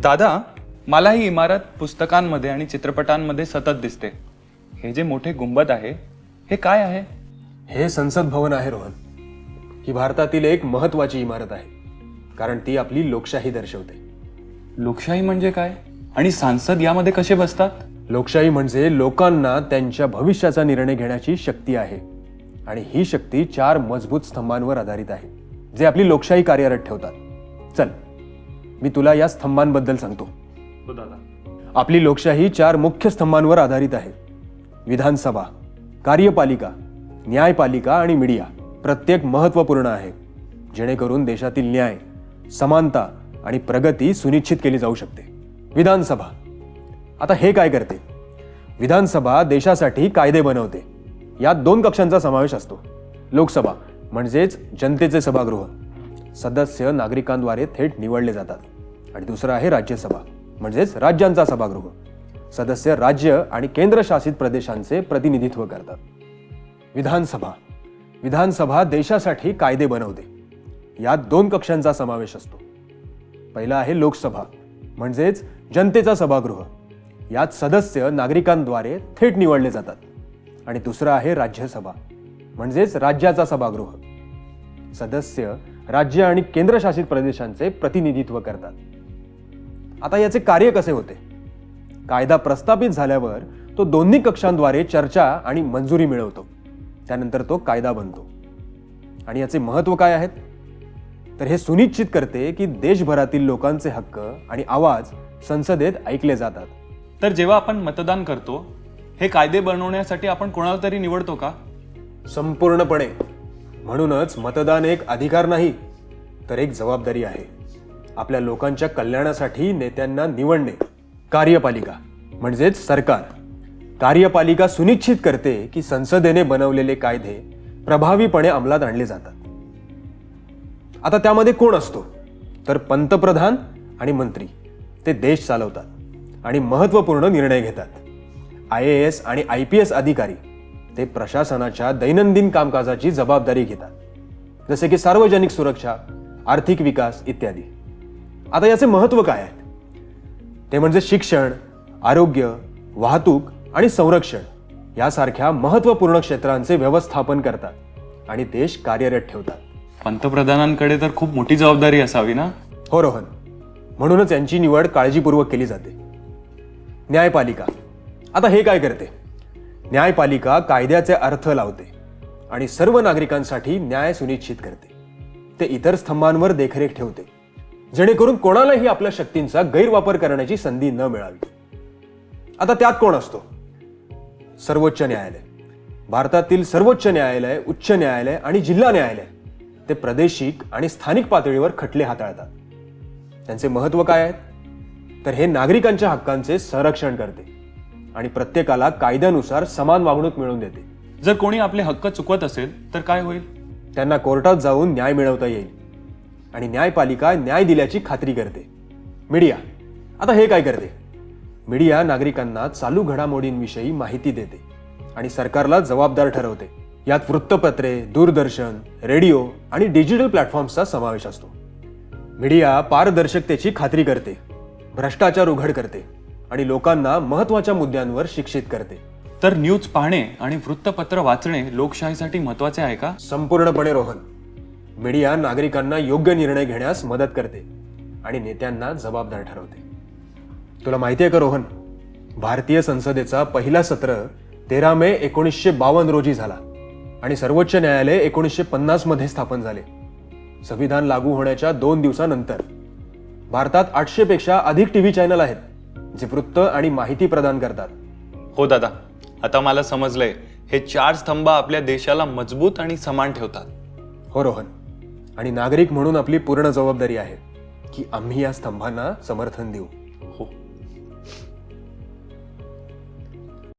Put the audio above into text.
दादा, मला ही इमारत पुस्तकांमध्ये आणि चित्रपटांमध्ये सतत दिसते. हे जे मोठे गुंबद आहे हे काय आहे? हे संसद भवन आहे रोहन. ही भारतातील एक महत्त्वाची इमारत आहे, कारण ती आपली लोकशाही दर्शवते. लोकशाही म्हणजे काय आणि सांसद यामध्ये कसे बसतात? लोकशाही म्हणजे लोकांना त्यांच्या भविष्याचा निर्णय घेण्याची शक्ती आहे, आणि ही शक्ती 4 मजबूत स्तंभांवर आधारित आहे, जे आपली लोकशाही कार्यरत ठेवतात. चल, मी तुला या स्तंभांबद्दल सांगतो. हो दादा. आपली लोकशाही 4 मुख्य स्तंभांवर आधारित आहे: विधानसभा, कार्यपालिका, न्यायपालिका आणि मीडिया. प्रत्येक महत्त्वपूर्ण आहे, जेणेकरून देशातील न्याय, समानता आणि प्रगती सुनिश्चित केली जाऊ शकते. विधानसभा. आता हे काय करते? विधानसभा देशासाठी कायदे बनवते. यात 2 कक्षांचा समावेश असतो. लोकसभा म्हणजेच जनतेचे सभागृह, सदस्य नागरिकांद्वारे थेट निवडले जातात. आणि दुसरं आहे राज्यसभा, म्हणजेच राज्यांचा सभागृह, सदस्य राज्य आणि केंद्रशासित प्रदेशांचे प्रतिनिधित्व करतात. विधानसभा. विधानसभा देशासाठी कायदे बनवते. यात 2 कक्षांचा समावेश असतो. पहिला आहे लोकसभा, म्हणजेच जनतेचा सभागृह. यात सदस्य नागरिकांद्वारे थेट निवडले जातात. आणि दुसरं आहे राज्यसभा, म्हणजेच राज्याचा सभागृह, सदस्य राज्य आणि केंद्रशासित प्रदेशांचे प्रतिनिधित्व करतात. आता याचे कार्य कसे होते? कायदा प्रस्थापित झाल्यावर तो दोन्ही कक्षांद्वारे चर्चा आणि मंजुरी मिळवतो. त्यानंतर तो कायदा बनतो. आणि याचे महत्त्व काय आहेत? तर हे सुनिश्चित करते की देशभरातील लोकांचे हक्क आणि आवाज संसदेत ऐकले जातात. तर जेव्हा आपण मतदान करतो, हे कायदे बनवण्यासाठी आपण कोणाला तरी निवडतो का? संपूर्णपणे. म्हणूनच मतदान एक अधिकार नाही, तर एक जबाबदारी आहे. आपल्या लोकांच्या कल्याणासाठी नेत्यांना निवडणे. कार्यपालिका म्हणजेच सरकार. कार्यपालिका सुनिश्चित करते की संसदेने बनवलेले कायदे प्रभावीपणे अंमलात आणले जातात. आता त्यामध्ये कोण असतो? तर पंतप्रधान आणि मंत्री. ते देश चालवतात आणि महत्त्वपूर्ण निर्णय घेतात. IAS आणि IPS अधिकारी ते प्रशासनाच्या दैनंदिन कामकाजाची जबाबदारी घेतात, जसे की सार्वजनिक सुरक्षा, आर्थिक विकास इत्यादी. आता याचे महत्त्व काय आहे? ते म्हणजे शिक्षण, आरोग्य, वाहतूक आणि संरक्षण यासारख्या महत्त्वपूर्ण क्षेत्रांचे व्यवस्थापन करतात आणि देश कार्यरत ठेवतात. पंतप्रधानांकडे तर खूप मोठी जबाबदारी असावी ना? हो रोहन, म्हणूनच यांची निवड काळजीपूर्वक केली जाते. न्यायपालिका. आता हे काय करते? न्यायपालिका कायद्याचे अर्थ लावते आणि सर्व नागरिकांसाठी न्याय सुनिश्चित करते. ते इतर स्तंभांवर देखरेख ठेवते, जेणेकरून कोणालाही आपल्या शक्तींचा गैरवापर करण्याची संधी न मिळावी. आता त्यात कोण असतो? सर्वोच्च न्यायालय. भारतातील सर्वोच्च न्यायालय, उच्च न्यायालय आणि जिल्हा न्यायालय ते प्रादेशिक आणि स्थानिक पातळीवर खटले हाताळतात. त्यांचे महत्त्व काय आहे? तर हे नागरिकांच्या हक्कांचे संरक्षण करते आणि प्रत्येकाला कायद्यानुसार समान वागणूक मिळवून देते. जर कोणी आपले हक्क चुकवत असेल तर काय होईल? त्यांना कोर्टात जाऊन न्याय मिळवता येईल आणि न्यायपालिका न्याय दिल्याची खात्री करते. मीडिया. आता हे काय करते? मीडिया नागरिकांना चालू घडामोडींविषयी माहिती देते आणि सरकारला जबाबदार ठरवते. यात वृत्तपत्रे, दूरदर्शन, रेडिओ आणि डिजिटल प्लॅटफॉर्म्सचा समावेश असतो. मीडिया पारदर्शकतेची खात्री करते, भ्रष्टाचार उघड करते आणि लोकांना महत्त्वाच्या मुद्द्यांवर शिक्षित करते. तर न्यूज पाहणे आणि वृत्तपत्र वाचणे लोकशाहीसाठी महत्त्वाचे आहे का? संपूर्णपणे रोहन. मीडिया नागरिकांना योग्य निर्णय घेण्यास मदत करते आणि नेत्यांना जबाबदार ठरवते. तुला माहिती आहे का रोहन, भारतीय संसदेचा पहिला सत्र 13 मे 1952 रोजी झाला आणि सर्वोच्च न्यायालय 1950 मध्ये स्थापन झाले. संविधान लागू होण्याच्या 2 दिवसानंतर भारतात 800 पेक्षा अधिक टीव्ही चॅनल आहेत, जे वृत्त आणि माहिती प्रदान करतात. हो दादा, आता मला समजलंय. हे 4 स्तंभ आपल्या देशाला मजबूत आणि समान ठेवतात. हो रोहन, आणि नागरिक म्हणून आपली पूर्ण जबाबदारी आहे की आम्ही या स्तंभांना समर्थन देऊ.